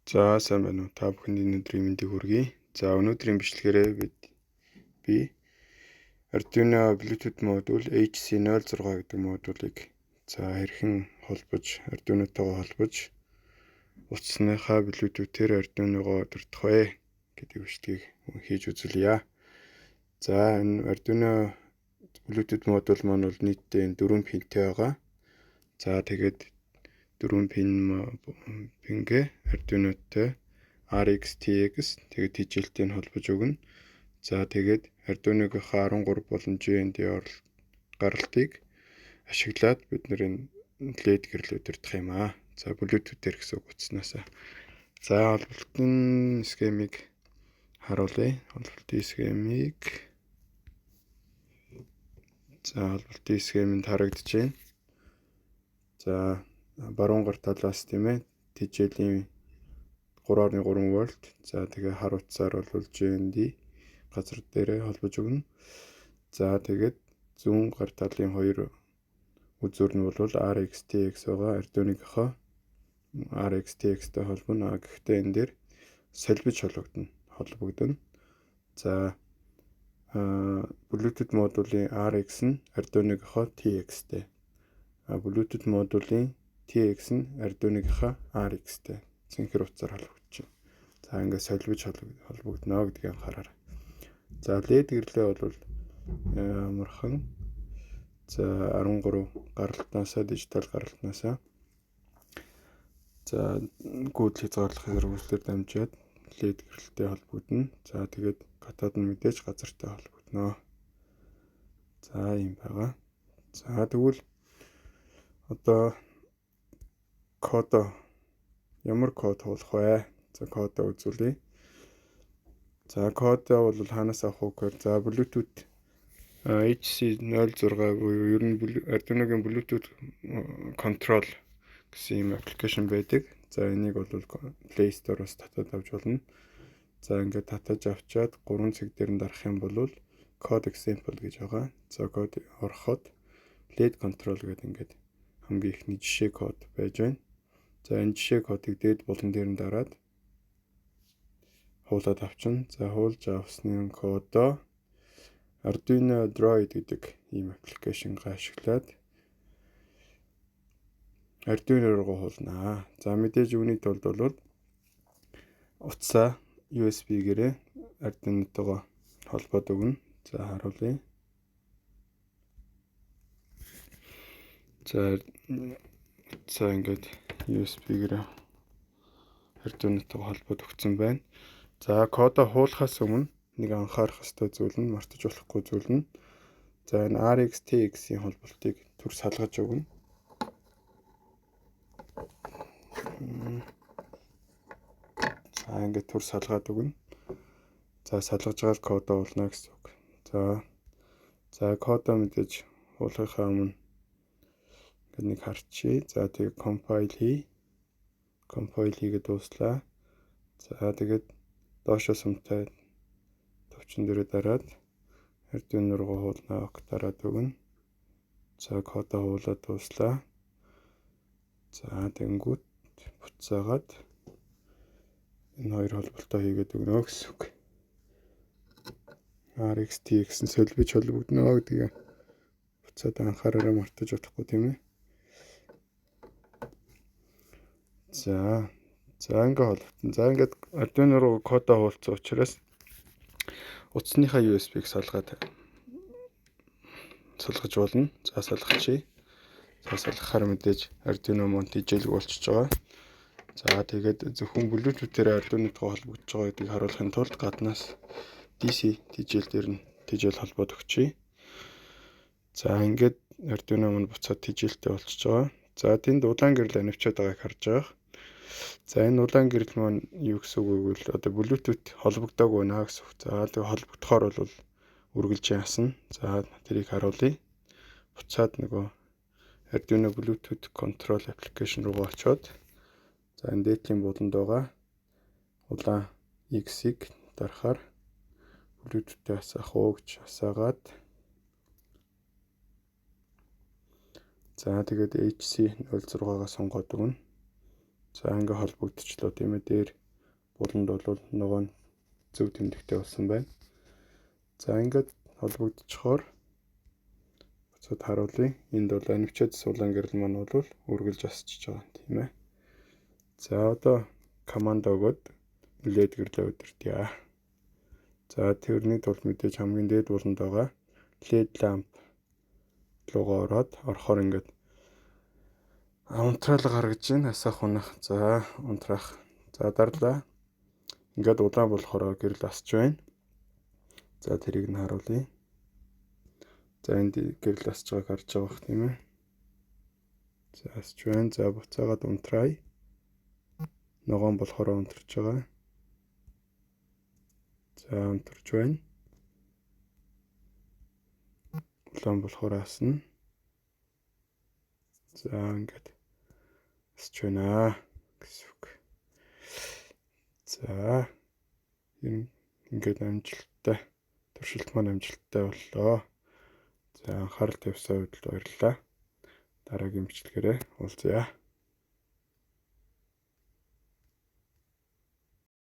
За сайн байна уу? Та бүхэнд өнөөдрийн мэндийг хүргэе. За өнөөдрийн бичлэгээрээ би Arduino Bluetooth модуль HC06 гэдэг модулийг хэрхэн холбож Arduino-тойгоо холбож утасныхаа Bluetooth-ээр Arduino-гоо удирдах вэ гэдэг бичлэгийг хийж үзүүлье. За энэ Arduino Bluetooth модуль маань бол нийтдээ 4 пинтэй байгаа. За тэгээд 4 пингээ Arduino-тэй RX-TX тэгээд TGL-тэй холбож өгнө. За тэгээд Arduino-гийнхаа 13 болон GND гаралтыг ашиглаад бид энэ LED гэрэл удирдах юм аа. За Bluetooth-ээр гэсэн үг утаснасаа. За холболтын схемийг харуулъя. Холболтын схемэнд харагдаж байна. За баруун гар талаас тийм ээ TGL-ийн 3.3 вольт. За тэгээ хар утсаар бол GND газар дээрээ холбож өгнө. За тэгээд зүүн гар талын хоёр үзүүр нь бол RX-TX байгаа. Arduino-гийнхоо RX-TX-тэй холбоно. Гэхдээ энэ дээр солбож холбогдно. За Bluetooth модулийн RX нь Arduino-гийнхоо TX-тэй. Bluetooth модулийн TX нь Arduino-гийнхаа RX-тэй. Цэнхэр утсаар холбогдож байна. За ингээд солбож холбогдно гэдгийг анхаараарай. За LED гэрлээ бол амархан. За 13 гаралтнаасаа дижитал гаралтнаасаа за гүйдэл хязгаарлах хэрэгслээр дамжаад LED гэрэлтэй холбогдно. За тэгээд катод нь мэдээж газартай холбогдно. За ийм байгаа. За тэгвэл одоо ямар код хуулах вэ? За кодоо үзүүлье. За кодоо бол хаанаас авах вэ гэхээр за Bluetooth HC06 буюу ер нь Arduino-гийн Bluetooth control гэсэн юм аппликейшн байдаг. За энийг бол Play Store-оос татаад авч болно. За ингээд татаж авчаад 3 цэг дээр нь дарах юм бол code example гэж байгаа. За код ороход LED control гэдэг ингээд хамгийн ихний жишээ код байж байна. За энэ жишээ кодыг дээд болон дээр нь дараад хуулаад авчна. За хуулж авсны кодоо Arduino Droid гэдэг ийм аппликейшнг ашиглаад Arduino руу хуулнаа. За мэдээж үүний тулд бол утсаа USB-гээрээ Arduino-тойгоо холбоод өгнө. За харуулъя. За ингээд USB-гээрээ Arduino-тойгоо холбоод өгсөн байна. За кодоо хуулахаас өмнө нэг анхаарах ёстой зүйл нь мартаж болохгүй зүйл нь. За энэ RX-TX-ийн холболтыг түр салгаж өгнө. За ингээд түр салгаад өгнө. За салгаж байгаа кодоо уулна гэсэн үг. За кодоо мэдээж хуулахаа өмнө ингээд нэг харчий. За тэгээд compile хийгээд дууслаа. За тэгээд доошоо сумтай төвчин дээрээ дараад Arduino руу хуулнаа дараад өгнө. За кодоо хуулаад дууслаа. За тэнгүүт буцаагаад энэ хоёр холболтоо хийгээд өгнө гэсэн үг. RX-TX нь солбож холбогдно гэдгийг буцаад анхаараарай, мартаж удахгүй тийм ээ. За ингээд холбогдно. За ингээд Arduino руу кодоо хуулсан учраас утасныхаа USB-г салгаж болно. За салгачи. За салгахаар мэдээж Arduino маань TGL болчихж байгаа. За тэгээд зөвхөн Bluetooth-ээр Arduino-той холбогдож байгаа гэдгийг харуулахын тулд гаднаас DC TGL дээр нь TGL холбоод өгчий. За ингээд Arduino маань буцаад TGL-тэй болчихж байгаа. За тэнд улаан гэрэл анивчаад байгааг харж байгаа. За энэ улаан гэрэл маань юу гэсэн үг вэ гэвэл одоо Bluetooth холбогдоогүй байна гэсэн үг. За тэгээ холбогдохоор бол үргэлж яасан. За тэрийг харуулъя. Буцаад нөгөө Arduino Bluetooth control application руу очоод за энэ дээдлийн буланд байгаа улаан X-ийг дарахаар Bluetooth-тэй асаах уу гэж асаагаад за тэгээд HC06-гаа сонгоод өгнө. За ингээ холбогдчихлоо тийм ээ. Дээр буланд бол нөгөө нь зөв тэмдэгтэй болсон байна. За ингээд холбогдчихоор буцаад харуулъя. Энд бол анимчид сулаан гэрэл маань бол үргэлж асчиж байгаа тийм ээ. За одоо команд өгөөд LED гэрлээ удирдъя. За тэрний тулд мэдээж хамгийн дээд буланд байгаа LED ламп руугаа орохоор ингээд унтраал гаргаж ийн асаах унах. За унтраах. За дарлаа. Ингээд удаан болохоор гэрэл асч байна. За тэрийг нь харуулъя. За энд гэрэл асч байгааг харж байгаа бох тийм ээ. За асч байна. За буцаагаад унтрая. Ногоон болохоор унтарч байгаа. За унтарч байна. Улаан болохоор асна. За ингээд асч байна гэсэн үг. За ингээд амжилттай туршилт маань амжилттай боллоо. За анхаарал тавьсан хувьд баярлалаа. Дараагийн бичлэгээрээ уулзъя.